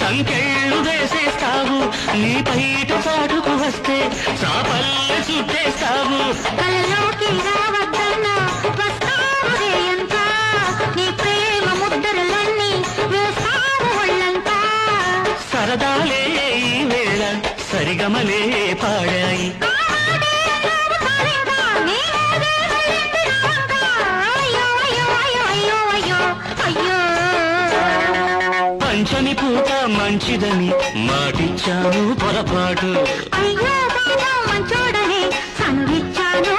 సంకెళ్ళు వేసేస్తావు నీ బయట చాటుకు వస్తే చాపల్లె చుట్టేస్తావు కళ్ళలోకి రావద్దన్నా వస్తావులే ఎంత నీ ప్రేమ ముద్దరలన్నీ వేస్తావు ఒళ్ళంతా సరదాలే ఈ వేళ సరిగమలే పాడాయి పంచని పూట మంచిదని మాటిచ్చాను పొరపాటు అయ్యో బాబా మంచోడనే సనువిచ్చాను